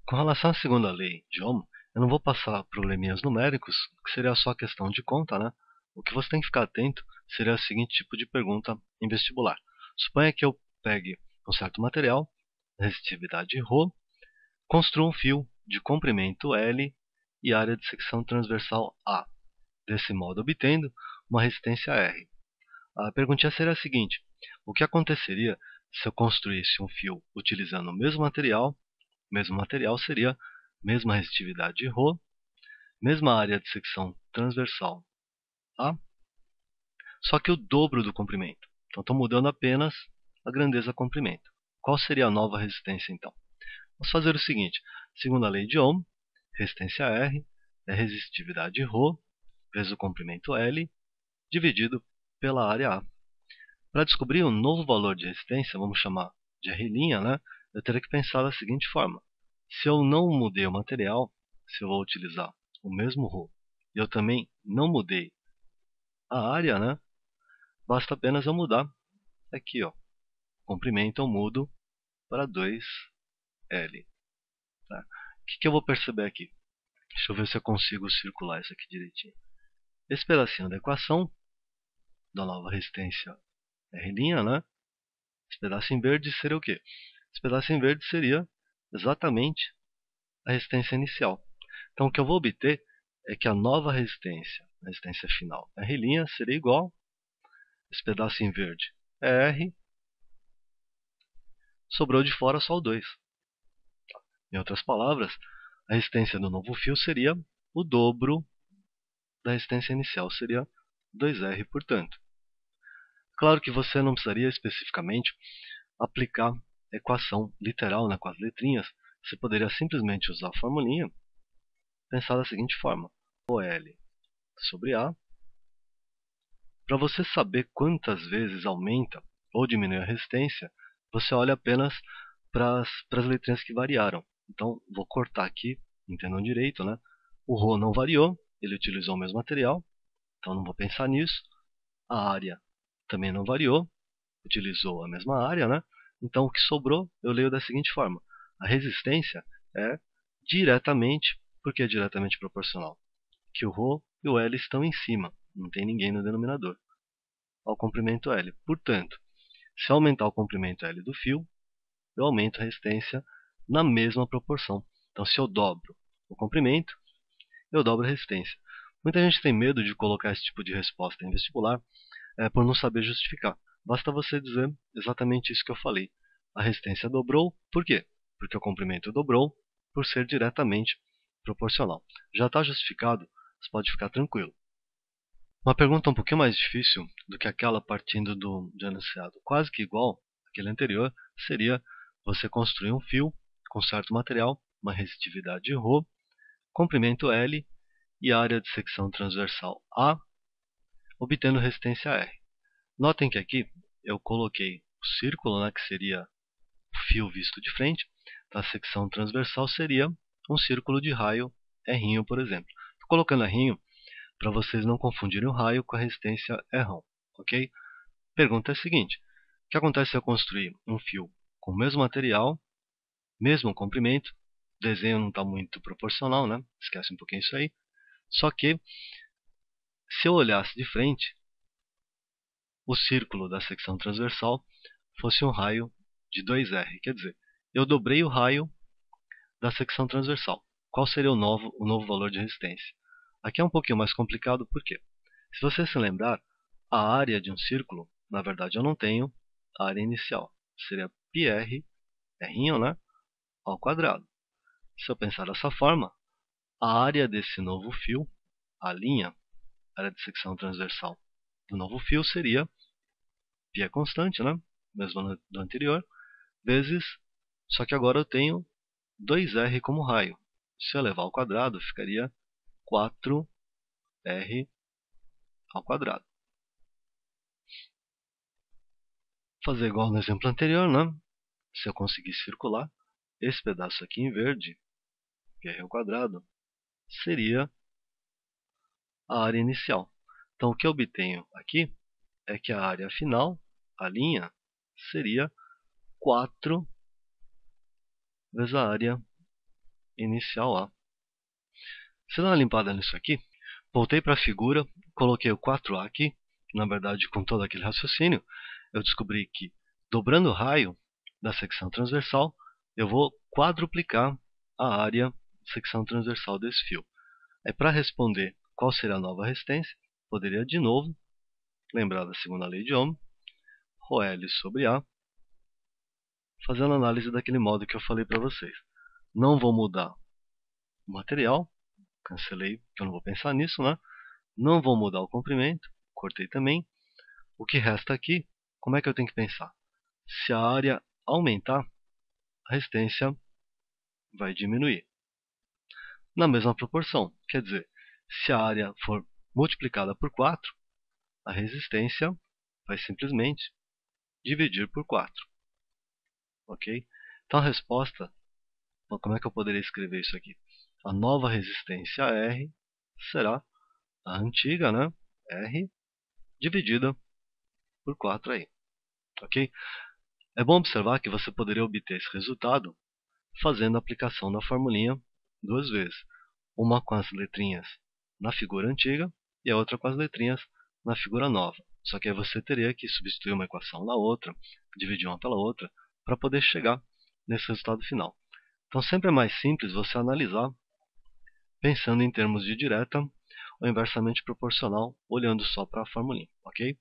Com relação à segunda lei de Ohm, eu não vou passar probleminhas numéricos, que seria só questão de conta, né? O que você tem que ficar atento seria o seguinte tipo de pergunta em vestibular. Suponha que eu pegue um certo material, resistividade ρ, construa um fio de comprimento L e área de secção transversal A, desse modo obtendo uma resistência R. A perguntinha seria a seguinte: o que aconteceria se eu construísse um fio utilizando o mesmo material? O mesmo material seria mesma resistividade ρ, mesma área de secção transversal A, só que o dobro do comprimento. Então, estou mudando apenas a grandeza do comprimento. Qual seria a nova resistência, então? Vamos fazer o seguinte: segundo a lei de Ohm, resistência R é resistividade ρ vezes o comprimento L dividido pela área A. Para descobrir um novo valor de resistência, vamos chamar de R', né? Eu teria que pensar da seguinte forma: se eu não mudei o material, se eu vou utilizar o mesmo ρ, e eu também não mudei a área, né? Basta apenas eu mudar aqui, ó, comprimento eu mudo para 2L. Tá? O que eu vou perceber aqui? Deixa eu ver se eu consigo circular isso aqui direitinho. Esse pedacinho da equação da nova resistência R', né? Esse pedaço em verde seria o quê? Esse pedaço em verde seria exatamente a resistência inicial. Então, o que eu vou obter é que a nova resistência, a resistência final R', seria igual, esse pedaço em verde é R, sobrou de fora só o 2. Em outras palavras, a resistência do novo fio seria o dobro da resistência inicial, seria 2R, portanto. Claro que você não precisaria especificamente aplicar a equação literal, né, com as letrinhas. Você poderia simplesmente usar a formulinha, pensar da seguinte forma: OL sobre A. Para você saber quantas vezes aumenta ou diminui a resistência, você olha apenas para as letrinhas que variaram. Então, vou cortar aqui, entendam direito, né? O ρ não variou, ele utilizou o mesmo material, então não vou pensar nisso. A área também não variou, utilizou a mesma área, né? Então, o que sobrou, eu leio da seguinte forma: a resistência é diretamente, porque é diretamente proporcional, que o ρ e o L estão em cima, não tem ninguém no denominador, ao comprimento L. Portanto, se eu aumentar o comprimento L do fio, eu aumento a resistência na mesma proporção. Então, se eu dobro o comprimento, eu dobro a resistência. Muita gente tem medo de colocar esse tipo de resposta em vestibular por não saber justificar. Basta você dizer exatamente isso que eu falei. A resistência dobrou, por quê? Porque o comprimento dobrou por ser diretamente proporcional. Já está justificado, você pode ficar tranquilo. Uma pergunta um pouquinho mais difícil do que aquela partindo de enunciado quase que igual àquele anterior seria você construir um fio com certo material, uma resistividade ρ, comprimento L e área de secção transversal A, obtendo resistência R. Notem que aqui eu coloquei o círculo, né, que seria o fio visto de frente. A secção transversal seria um círculo de raio R', por exemplo. Estou colocando R' para vocês não confundirem o raio com a resistência R, ok? Pergunta é a seguinte: o que acontece se eu construir um fio com o mesmo material, mesmo comprimento? O desenho não está muito proporcional, né? Esquece um pouquinho isso aí. Só que, se eu olhasse de frente, o círculo da secção transversal fosse um raio de 2R. Quer dizer, eu dobrei o raio da secção transversal. Qual seria o novo valor de resistência? Aqui é um pouquinho mais complicado, por quê? Se você se lembrar, a área de um círculo, na verdade eu não tenho a área inicial. Seria πr, R', né, ao quadrado. Se eu pensar dessa forma, a área desse novo fio, a linha, a área de secção transversal do novo fio seria π é constante, né, mesmo do anterior, vezes, só que agora eu tenho 2R como raio. Se eu levar ao quadrado, ficaria 4R ao quadrado. Fazer igual no exemplo anterior, né? Se eu conseguir circular, esse pedaço aqui em verde, πr ao quadrado, seria a área inicial. Então, o que eu obtenho aqui é que a área final, a linha, seria 4 vezes a área inicial A. Se dar uma limpada nisso aqui, voltei para a figura, coloquei o 4A aqui, na verdade com todo aquele raciocínio, eu descobri que dobrando o raio da secção transversal, eu vou quadruplicar a área da secção transversal desse fio. Aí para responder qual será a nova resistência, poderia de novo lembrar da segunda lei de Ohm, ρL sobre A, fazendo análise daquele modo que eu falei para vocês. Não vou mudar o material, cancelei, que eu não vou pensar nisso, né? Não vou mudar o comprimento, cortei também. O que resta aqui, como é que eu tenho que pensar? Se a área aumentar, a resistência vai diminuir. Na mesma proporção, quer dizer, se a área for multiplicada por 4, a resistência vai simplesmente dividir por 4. Ok? Então a resposta, como é que eu poderia escrever isso aqui? A nova resistência R será a antiga, né? R dividida por 4 aí. Ok? É bom observar que você poderia obter esse resultado fazendo a aplicação da formulinha duas vezes. Uma com as letrinhas na figura antiga e a outra com as letrinhas na figura nova. Só que aí você teria que substituir uma equação na outra, dividir uma pela outra, para poder chegar nesse resultado final. Então sempre é mais simples você analisar pensando em termos de direta ou inversamente proporcional, olhando só para a formulinha, ok?